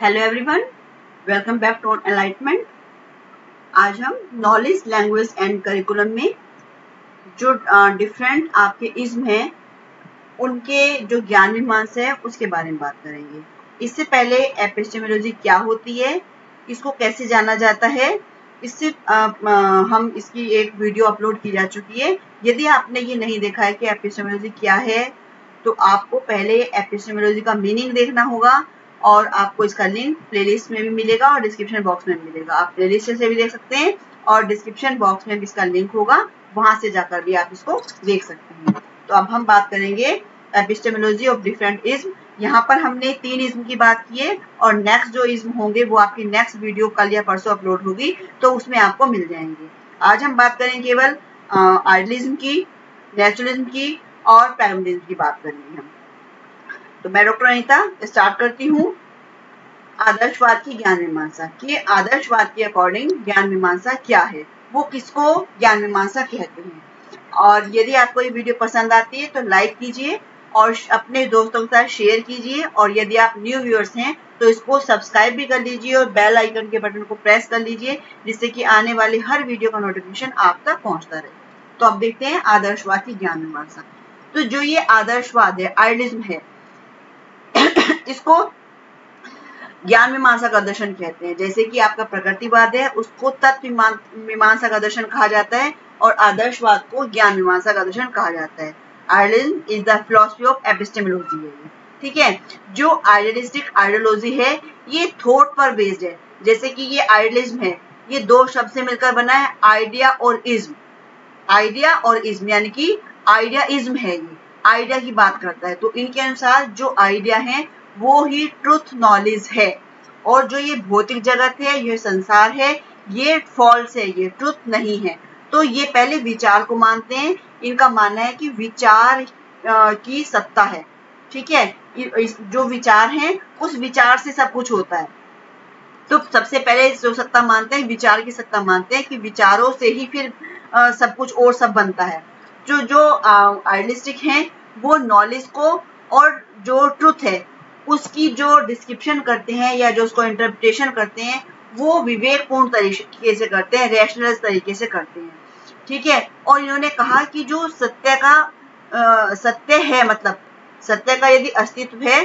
Hello everyone, welcome back to enlightenment. आज हम knowledge, language and curriculum में जो डिफरेंट आपके इज्म हैं उनके जो ज्ञान मीमांसा है उसके बारे में बात करेंगे। इससे पहले एपिस्टेमोलॉजी क्या होती है, इसको कैसे जाना जाता है, इससे हम इसकी एक वीडियो अपलोड की जा चुकी है। यदि आपने ये नहीं देखा है कि एपिस्टेमोलॉजी क्या है तो आपको पहले एपिस्टेमोलॉजी का मीनिंग देखना होगा और आपको इसका लिंक प्लेलिस्ट में भी मिलेगा और डिस्क्रिप्शन बॉक्स में भी मिलेगा। आप प्लेलिस्ट से भी देख सकते हैं और डिस्क्रिप्शन बॉक्स में भी इसका लिंक होगा, वहां से जाकर भी आप इसको देख सकते हैं। तो अब हम बात करेंगे एपिस्टेमोलॉजी ऑफ डिफरेंट इज्म। यहाँ पर हमने 3 इज्म की बात की है और नेक्स्ट जो इज्म होंगे वो आपकी नेक्स्ट वीडियो कल या परसों अपलोड होगी, तो उसमें आपको मिल जाएंगे। आज हम बात करेंगे केवल आइडियलिज्म की, नेचुरलिज्म की और प्राइमलिज्म की बात करेंगे हम। तो मैं डॉक्टर अनीता स्टार्ट करती हूँ। आदर्शवाद की ज्ञान मीमांसा कि आदर्शवाद के अकॉर्डिंग ज्ञान मीमांसा क्या है, वो किसको ज्ञान मीमांसा कहते हैं। और यदि आपको ये वीडियो पसंद आती है तो लाइक कीजिए और अपने दोस्तों के साथ शेयर कीजिए, और यदि आप न्यू व्यूअर्स हैं तो इसको सब्सक्राइब भी कर लीजिए और बेल आइकन के बटन को प्रेस कर लीजिए, जिससे कि आने वाली हर वीडियो का नोटिफिकेशन आप तक पहुंचता रहे। तो अब देखते हैं आदर्शवाद की ज्ञान मीमांसा। तो जो ये आदर्शवाद है, आइडियलिज्म है, इसको ज्ञान मीमांसा का दर्शन कहते हैं। जैसे कि आपका प्रकृतिवाद है उसको तत्व मीमांसा का दर्शन कहा जाता है और आदर्शवाद को ज्ञान मीमांसा का दर्शन कहा जाता है। Idealism is the philosophy of epistemology है ये, ठीक है। जो आइडियलिस्टिक आइडियोलॉजी है ये थॉट पर बेस्ड है। जैसे कि ये आइडियलिज्म है, ये 2 शब्द से मिलकर बना है, आइडिया और इज्म। आइडिया और इज्म यानी कि आइडिया इज्म है, ये आइडिया की बात करता है। तो इनके अनुसार जो आइडिया है वो ही ट्रुथ नॉलेज है, और जो ये भौतिक जगत है, ये संसार है, ये फॉल्स है, ये ट्रुथ नहीं है। तो ये पहले विचार को मानते हैं। इनका मानना है कि विचार की सत्ता है, ठीक है। जो विचार है उस विचार से सब कुछ होता है। तो सबसे पहले जो सत्ता मानते हैं, विचार की सत्ता मानते हैं कि विचारों से ही फिर सब कुछ और सब बनता है। जो आइडियलिस्टिक हैं वो नॉलेज को और जो ट्रुथ है उसकी जो डिस्क्रिप्शन करते हैं या जो उसको इंटरप्रिटेशन करते हैं वो विवेकपूर्ण तरीके से करते हैं, रैशनल तरीके से करते हैं, ठीक है। और इन्होंने कहा कि जो सत्य का सत्य है, मतलब सत्य का यदि अस्तित्व है,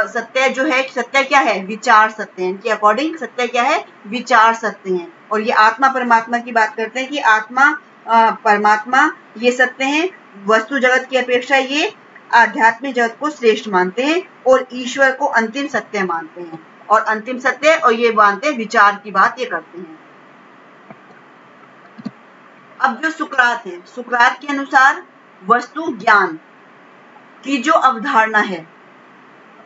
सत्य जो है, सत्य क्या है, विचार सत्य है। इनके अकॉर्डिंग सत्य क्या है, विचार सत्य है। और ये आत्मा परमात्मा की बात करते हैं कि आत्मा परमात्मा ये सत्य है। वस्तु जगत की अपेक्षा ये आध्यात्मिक जगत को श्रेष्ठ मानते हैं और ईश्वर को अंतिम सत्य मानते हैं, और अंतिम सत्य और ये मानते हैं, विचार की बात ये करते हैं। अब जो सुकरात है, सुकरात के अनुसार वस्तु ज्ञान की जो अवधारणा है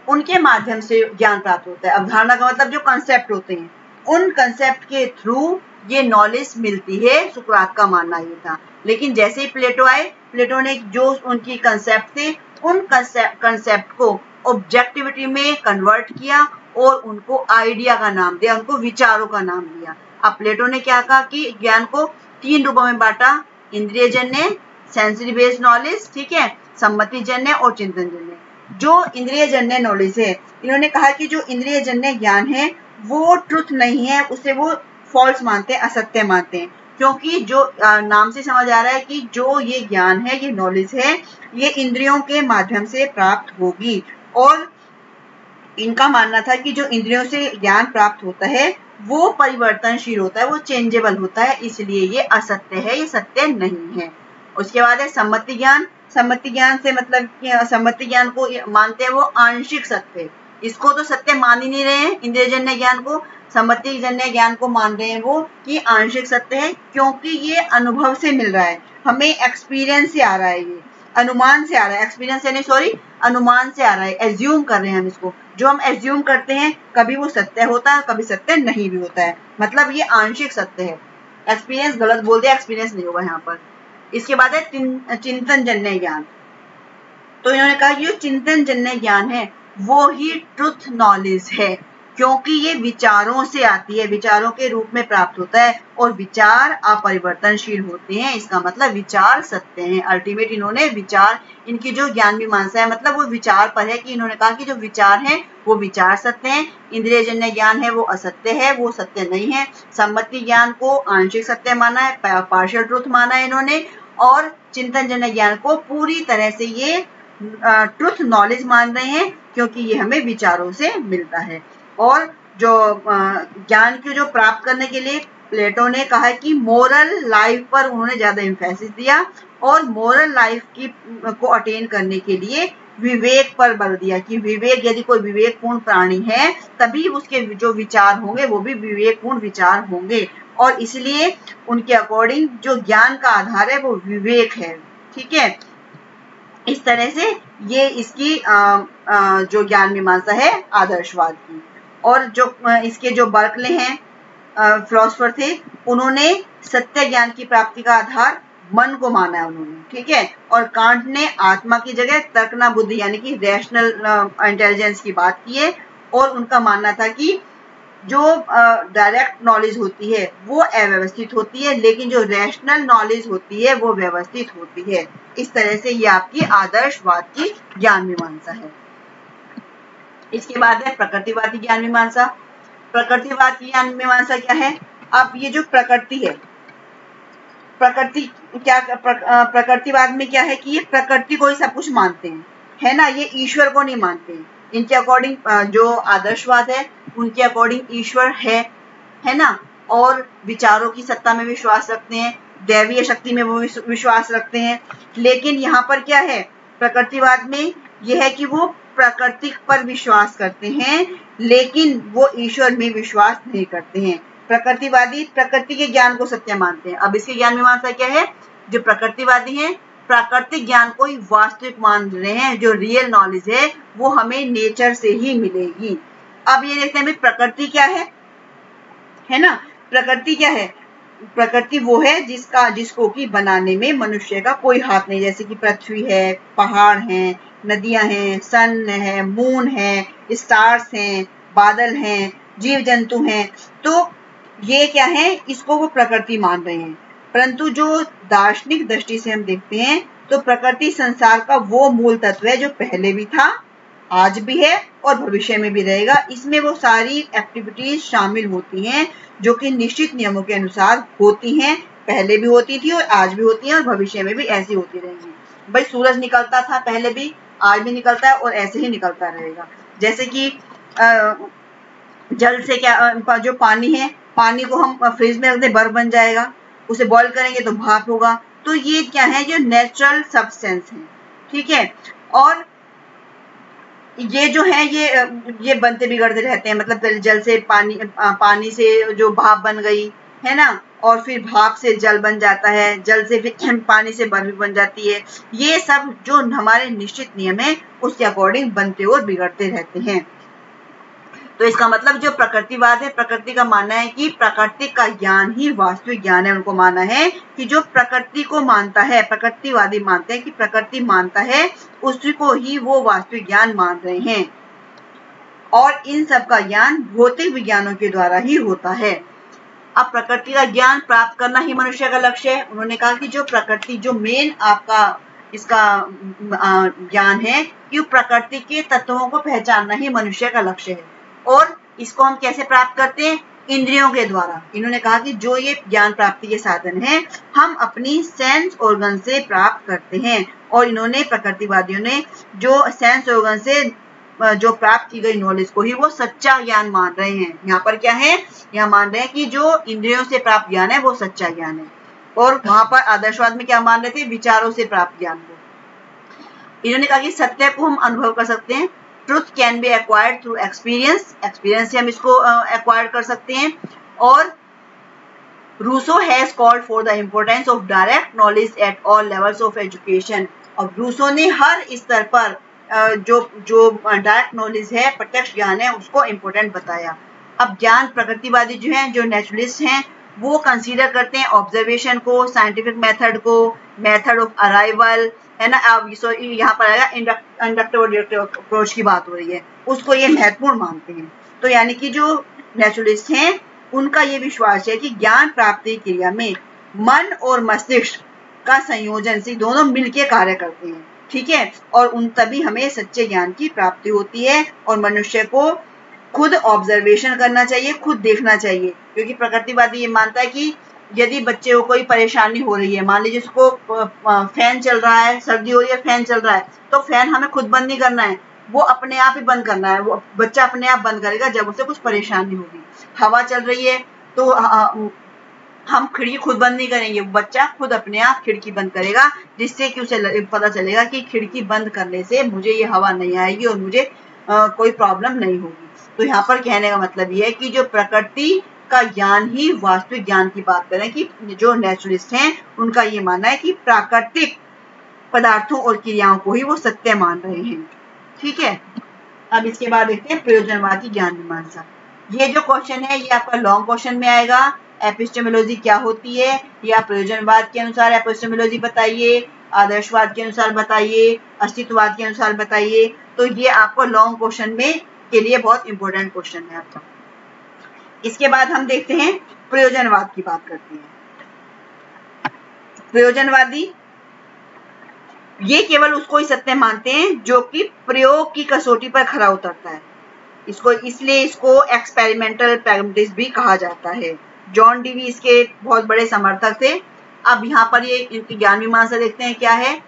उनके माध्यम से ज्ञान प्राप्त होता है। अवधारणा का मतलब जो कंसेप्ट होते हैं, उन कंसेप्ट के थ्रू ये नॉलेज मिलती है, सुकरात का मानना ये था। लेकिन जैसे ही प्लेटो आए, प्लेटो ने जो उनकी कंसेप्ट थे उन कंसेप्ट को ऑब्जेक्टिविटी में कन्वर्ट किया और उनको आइडिया का नाम दिया, उनको विचारों का नाम दिया। अब प्लेटो ने क्या कहा कि ज्ञान को 3 रूपों में बांटा, इंद्रियजन्य, सेंसरी बेस्ड नॉलेज, ठीक है, सम्मतिजन्य और चिंतनजन्य। जो इंद्रियजन्य नॉलेज है, इन्होंने कहा कि जो इंद्रियजन्य ज्ञान है वो ट्रुथ नहीं है, उसे वो फॉल्स मानते हैं, असत्य मानते हैं। क्योंकि जो नाम से समझ आ रहा है कि जो ये ज्ञान है, ये नॉलेज है, ये इंद्रियों के माध्यम से प्राप्त होगी। और इनका मानना था कि जो इंद्रियों से ज्ञान प्राप्त होता है वो परिवर्तनशील होता है, वो चेंजेबल होता है, इसलिए ये असत्य है, ये सत्य नहीं है। उसके बाद है सम्मति ज्ञान। सम्मति ज्ञान से मतलब सम्मति ज्ञान को मानते हैं वो आंशिक सत्य, इसको तो सत्य मान ही नहीं रहे हैं। इंद्रियजन्य ज्ञान को, सम्मतिजन्य ज्ञान को मान रहे हैं वो कि आंशिक सत्य है, क्योंकि ये अनुभव से मिल रहा है, हमें एक्सपीरियंस से आ रहा है, ये अनुमान से आ रहा है, एक्सपीरियंस यानी सॉरी अनुमान से आ रहा है, एज्यूम कर रहे हैं हम इसको। जो हम एज्यूम करते हैं कभी वो सत्य होता है, कभी सत्य नहीं भी होता है, मतलब ये आंशिक सत्य है। एक्सपीरियंस गलत बोल दिया, एक्सपीरियंस नहीं होगा यहाँ पर। इसके बाद है चिंतन जन्य ज्ञान। तो इन्होंने कहा कि जो चिंतन जन्य ज्ञान है वो ही ट्रुथ नॉलेज है। क्योंकि ये विचारों से आती है, विचारों के रूप में प्राप्त होता है और विचार अपरिवर्तनशील होते हैं। इसका मतलब विचार सत्य हैं। अल्टीमेट इन्होंने विचार, इनकी जो ज्ञान मीमांसा है मतलब वो विचार पर है कि इन्होंने कहा कि जो विचार हैं वो विचार सत्य हैं, इंद्रियजन्य ज्ञान है वो असत्य है, वो सत्य नहीं है। सम्मति ज्ञान को आंशिक सत्य माना है, पार्शियल ट्रूथ माना है इन्होंने, और चिंतन जन्य ज्ञान को पूरी तरह से ये ट्रुथ नॉलेज मान रहे हैं क्योंकि ये हमें विचारों से मिलता है। और जो ज्ञान को जो प्राप्त करने के लिए प्लेटो ने कहा कि मोरल लाइफ पर उन्होंने ज्यादा एम्फेसिस दिया और मोरल लाइफ की को अटेन करने के लिए विवेक पर बल दिया कि विवेक, यदि कोई विवेकपूर्ण प्राणी है तभी उसके जो विचार होंगे वो भी विवेकपूर्ण विचार होंगे, और इसलिए उनके अकॉर्डिंग जो ज्ञान का आधार है वो विवेक है। ठीक है, इस तरह से ये इसकी जो ज्ञान मीमांसा है आदर्शवाद की। और जो इसके जो बर्कले हैं फिलोसोफर थे, उन्होंने सत्य ज्ञान की प्राप्ति का आधार मन को माना है उन्होंने। ठीक है, और कांट ने आत्मा की जगह तर्कना बुद्धि यानी कि रैशनल इंटेलिजेंस की बात की है, और उनका मानना था कि जो डायरेक्ट नॉलेज होती है वो अव्यवस्थित होती है, लेकिन जो रैशनल नॉलेज होती है वो व्यवस्थित होती है। इस तरह से ये आपकी आदर्शवाद की ज्ञान मीमांसा है। इसके बाद है प्रकृतिवादी ज्ञान मीमांसा। प्रकृतिवाद की ज्ञान मीमांसा क्या है? अब ये जो प्रकृति है, प्रकृति क्या, प्रकृतिवाद में क्या है कि ये प्रकृति को ही सब कुछ मानते हैं, है ना, ये ईश्वर को नहीं मानते। इनके अकॉर्डिंग जो आदर्शवाद है उनके अकॉर्डिंग ईश्वर है ना, और विचारों की सत्ता में विश्वास रखते हैं, दैवीय शक्ति में वो विश्वास रखते हैं। लेकिन यहाँ पर क्या है, प्रकृतिवाद में यह है कि वो प्रकृति पर विश्वास करते हैं लेकिन वो ईश्वर में विश्वास नहीं करते हैं। प्रकृतिवादी प्रकृति के ज्ञान को सत्य मानते हैं। अब इसके ज्ञान मीमांसा क्या है? जो प्रकृतिवादी हैं प्राकृतिक ज्ञान को ही वास्तविक मान रहे हैं, जो रियल नॉलेज है वो हमें नेचर से ही मिलेगी। अब ये देखते हैं प्रकृति क्या है ना, प्रकृति क्या है? प्रकृति वो है जिसको कि बनाने में मनुष्य का कोई हाथ नहीं, जैसे कि पृथ्वी है, पहाड़ हैं, नदियां हैं, सन है, मून है, स्टार्स हैं, बादल हैं, जीव जंतु हैं। तो ये क्या है, इसको वो प्रकृति मान रहे हैं। परंतु जो दार्शनिक दृष्टि से हम देखते हैं तो प्रकृति संसार का वो मूल तत्व है जो पहले भी था, आज भी है और भविष्य में भी रहेगा। इसमें वो सारी एक्टिविटीज शामिल होती हैं जो कि निश्चित नियमों के अनुसार होती हैं, पहले भी होती थी और आज भी होती हैं और भविष्य में भी ऐसी होती रहेंगी। भाई सूरज निकलता था पहले भी, आज भी निकलता है और ऐसे ही निकलता रहेगा। जैसे कि जल से क्या, जो पानी है, पानी को हम फ्रिज में रख दें बर्फ बन जाएगा, उसे बॉईल करेंगे तो भाप होगा। तो ये क्या है, जो नेचुरल सब्सटेंस है। ठीक है, और ये जो है ये बनते बिगड़ते रहते हैं। मतलब जल से पानी से जो भाप बन गई है ना, और फिर भाप से जल बन जाता है, जल से फिर पानी से बर्फ बन जाती है। ये सब जो हमारे निश्चित नियम है उसके अकॉर्डिंग बनते और बिगड़ते रहते हैं। तो इसका मतलब जो प्रकृतिवाद है, प्रकृति का मानना है कि प्रकृति का ज्ञान ही वास्तविक ज्ञान है। उनको मानना है कि जो प्रकृति को मानता है, प्रकृतिवादी मानते हैं कि प्रकृति मानता है उसी को ही वो वास्तविक ज्ञान मान रहे हैं, और इन सब का ज्ञान भौतिक विज्ञानों के द्वारा ही होता है। अब प्रकृति का ज्ञान प्राप्त करना ही मनुष्य का लक्ष्य है। उन्होंने कहा कि जो प्रकृति, जो मेन आपका इसका ज्ञान है कि प्रकृति के तत्वों को पहचानना ही मनुष्य का लक्ष्य है। और इसको हम कैसे प्राप्त करते हैं? इंद्रियों के द्वारा। इन्होंने कहा कि जो ये ज्ञान प्राप्ति के साधन है हम अपनी सेंस ऑर्गन से प्राप्त करते हैं। और इन्होंने, प्रकृतिवादियों ने, जो सेंस ऑर्गन से जो प्राप्त की गई नॉलेज को ही वो सच्चा ज्ञान मान रहे हैं। यहाँ पर क्या है, यहाँ मान रहे हैं कि जो इंद्रियों से प्राप्त ज्ञान है वो सच्चा ज्ञान है। और वहां पर आदर्शवाद में क्या मान रहे थे? विचारों से प्राप्त ज्ञान को। इन्होंने कहा कि सत्य को हम अनुभव कर सकते हैं। Truth can be acquired through experience, experience से हम इसको एक्वायर कर सकते हैं। और Rousseau has called for the importance of direct knowledge at all levels of education. और रूसो ने हर स्तर पर जो डायरेक्ट नॉलेज है, प्रत्यक्ष ज्ञान है, उसको इम्पोर्टेंट बताया। अब ज्ञान प्रकृतिवादी जो हैं, जो नेचुरलिस्ट हैं, वो कंसीडर करते हैं ऑब्जर्वेशन को, साइंटिफिक मेथड को, मेथड ऑफ अराइवल, है ना। अब यहाँ पर आएगा इंडक्टिव और डिडक्टिव अप्रोच की बात हो रही है, उसको ये महत्वपूर्ण मानते हैं। तो यानी कि जो नेचुरलिस्ट हैं उनका ये विश्वास है कि ज्ञान प्राप्ति क्रिया में मन और मस्तिष्क का संयोजन से दोनों मिलकर कार्य करते हैं, ठीक है, और उन तभी हमें सच्चे ज्ञान की प्राप्ति होती है। और मनुष्य को खुद ऑब्जर्वेशन करना चाहिए, खुद देखना चाहिए, क्योंकि प्रकृतिवादी ये मानता है कि यदि बच्चे को कोई परेशानी हो रही है, मान लीजिए उसको फैन चल रहा है, सर्दी हो रही है, फैन चल रहा है, तो फैन हमें खुद बंद नहीं करना है, वो अपने आप ही बंद करना है, वो बच्चा अपने आप बंद करेगा जब उसे कुछ परेशानी होगी। हवा चल रही है तो हम खिड़की खुद बंद नहीं करेंगे, बच्चा खुद अपने आप खिड़की बंद करेगा, जिससे कि उसे पता चलेगा कि खिड़की बंद करने से मुझे ये हवा नहीं आएगी और मुझे कोई प्रॉब्लम नहीं होगी। तो यहाँ पर कहने का मतलब ये है कि जो प्रकृति का ज्ञान ही वास्तविक ज्ञान की बात करें कि जो नेचुरलिस्ट हैं उनका ये मानना है कि प्राकृतिक पदार्थों और क्रियाओं को ही वो सत्य मान रहे हैं, ठीक है। अब इसके बाद देखते हैं प्रयोजनवाद की ज्ञान मीमांसा। ये जो क्वेश्चन है ये आपका लॉन्ग क्वेश्चन में आएगा। एपिस्टेमोलॉजी क्या होती है, या प्रयोजनवाद के अनुसार एपिस्टेमोलॉजी बताइए, आदर्शवाद के अनुसार बताइए, अस्तित्ववाद के अनुसार बताइए। तो ये आपको लॉन्ग क्वेश्चन में के लिए बहुत इंपॉर्टेंट क्वेश्चन है आपका। इसके बाद हम देखते हैं प्रयोजनवाद की बात करते हैं। प्रयोजनवादी ये केवल उसको ही सत्य मानते हैं जो कि प्रयोग की कसौटी पर खरा उतरता है। इसलिए इसको एक्सपेरिमेंटल प्रैग्मेटिज्म भी कहा जाता है। जॉन डीवी इसके बहुत बड़े समर्थक थे। अब यहाँ पर ये इनकी ज्ञान मीमांसा देखते हैं क्या है।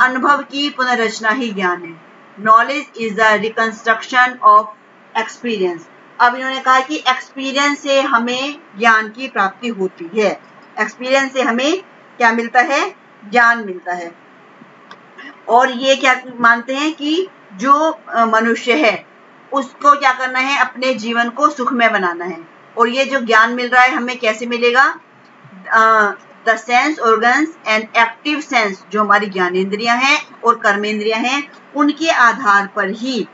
अनुभव की पुनर्रचना ही ज्ञान है। Knowledge is the reconstruction of experience. अब इन्होंने कहा कि एक्सपीरियंस से हमें ज्ञान की प्राप्ति होती है। एक्सपीरियंस से हमें क्या मिलता है, ज्ञान मिलता है। और ये क्या मानते हैं कि जो मनुष्य है उसको क्या करना है, अपने जीवन को सुखमय बनाना है। और ये जो ज्ञान मिल रहा है हमें कैसे मिलेगा, the sense organs and active sense, जो हमारी ज्ञानेंद्रियां हैं और कर्मेंद्रियां हैं, उनके आधार पर ही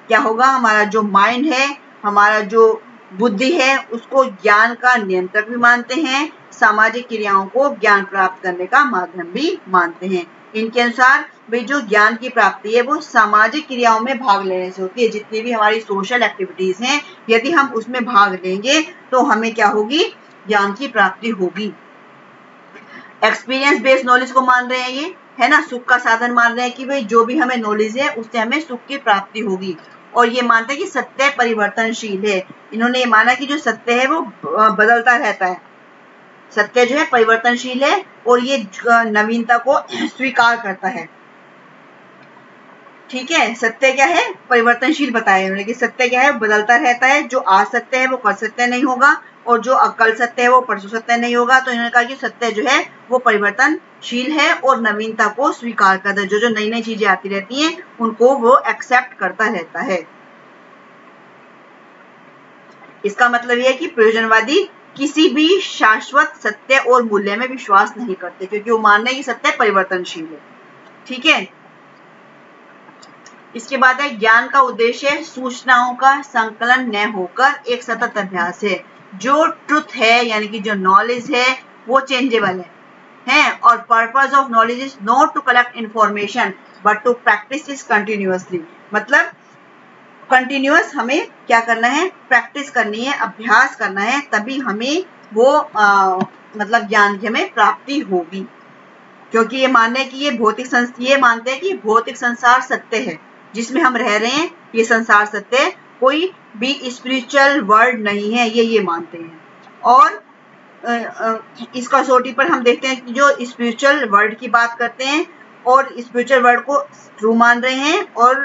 क्या होगा, हमारा जो माइंड है, हमारा जो बुद्धि है, उसको ज्ञान का नियंत्रक भी मानते हैं, सामाजिक क्रियाओं को ज्ञान प्राप्त करने का माध्यम भी मानते हैं। इनके अनुसार भाई जो ज्ञान की प्राप्ति है वो सामाजिक क्रियाओं में भाग लेने से होती है। जितनी भी हमारी सोशल एक्टिविटीज हैं, यदि हम उसमें भाग लेंगे तो हमें क्या होगी, ज्ञान की प्राप्ति होगी। एक्सपीरियंस बेस्ड नॉलेज को मान रहे हैं ये, है ना, सुख का साधन मान रहे हैं कि भाई जो भी हमें नॉलेज है उससे हमें सुख की प्राप्ति होगी। और ये मानते हैं कि सत्य परिवर्तनशील है। इन्होंने ये माना कि जो सत्य है वो बदलता रहता है, सत्य जो है परिवर्तनशील है और ये नवीनता को स्वीकार करता है, ठीक है। सत्य क्या है, परिवर्तनशील बताया उन्होंने कि सत्य क्या है, बदलता रहता है। जो आज सत्य है वो कल सत्य नहीं होगा और जो कल सत्य है वो परसों सत्य नहीं होगा। तो इन्होंने कहा कि सत्य जो है वो परिवर्तनशील है और नवीनता को स्वीकार करता है। जो नई नई चीजें आती रहती हैं उनको वो एक्सेप्ट करता रहता है। इसका मतलब यह है कि प्रयोजनवादी किसी भी शाश्वत सत्य और मूल्य में विश्वास नहीं करते, क्योंकि वो मान रहे हैं कि सत्य परिवर्तनशील है, ठीक है। इसके बाद है ज्ञान का उद्देश्य सूचनाओं का संकलन न होकर एक सतत अभ्यास है। जो ट्रुथ है यानी कि जो नॉलेज है वो चेंजेबल है और purpose of knowledge is not to collect information but to practice is continuously. मतलब कंटिन्यूअस हमें क्या करना है, प्रैक्टिस करनी है, अभ्यास करना है, तभी हमें वो मतलब ज्ञान की हमें प्राप्ति होगी। क्योंकि ये मानते हैं कि ये मानते हैं कि भौतिक संसार सत्य है, जिसमें हम रह रहे हैं ये संसार सत्य है, कोई भी स्पिरिचुअल वर्ल्ड नहीं है, ये मानते हैं। और इस कसौटी पर हम देखते हैं कि जो स्पिरिचुअल वर्ल्ड की बात करते हैं और स्पिरिचुअल वर्ल्ड को ट्रू मान रहे हैं और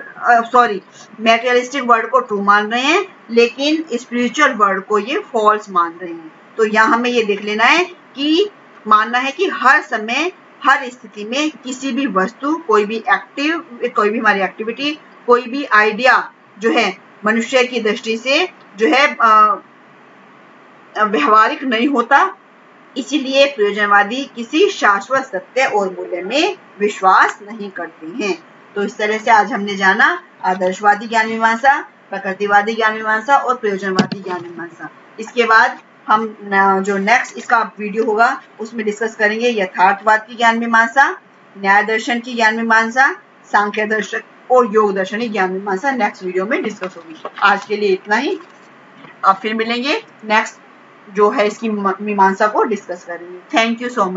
मैटेरियलिस्टिक वर्ल्ड को ट्रू मान रहे हैं, लेकिन स्पिरिचुअल वर्ल्ड को ये फॉल्स मान रहे हैं। तो यहाँ हमें ये देख लेना है कि मानना है कि हर समय हर स्थिति में किसी भी वस्तु, कोई भी हमारी एक्टिविटी, कोई भी आइडिया जो है मनुष्य की दृष्टि से जो है व्यवहारिक नहीं होता। इसीलिए प्रयोजनवादी किसी शाश्वत सत्य और मूल्य में विश्वास नहीं करते हैं। तो इस तरह से आज हमने जाना आदर्शवादी ज्ञान मीमांसा, प्रकृतिवादी ज्ञान मीमांसा और प्रयोजनवादी ज्ञान मीमांसा। इसके बाद हम जो नेक्स्ट इसका वीडियो होगा उसमें डिस्कस करेंगे यथार्थवाद की ज्ञान मीमांसा, न्याय दर्शन की ज्ञान मीमांसा, सांख्य दर्शन और योग दर्शन की ज्ञान मीमांसा नेक्स्ट वीडियो में डिस्कस होगी। आज के लिए इतना ही। अब फिर मिलेंगे, नेक्स्ट जो है इसकी मीमांसा को डिस्कस करेंगे। Thank you so much.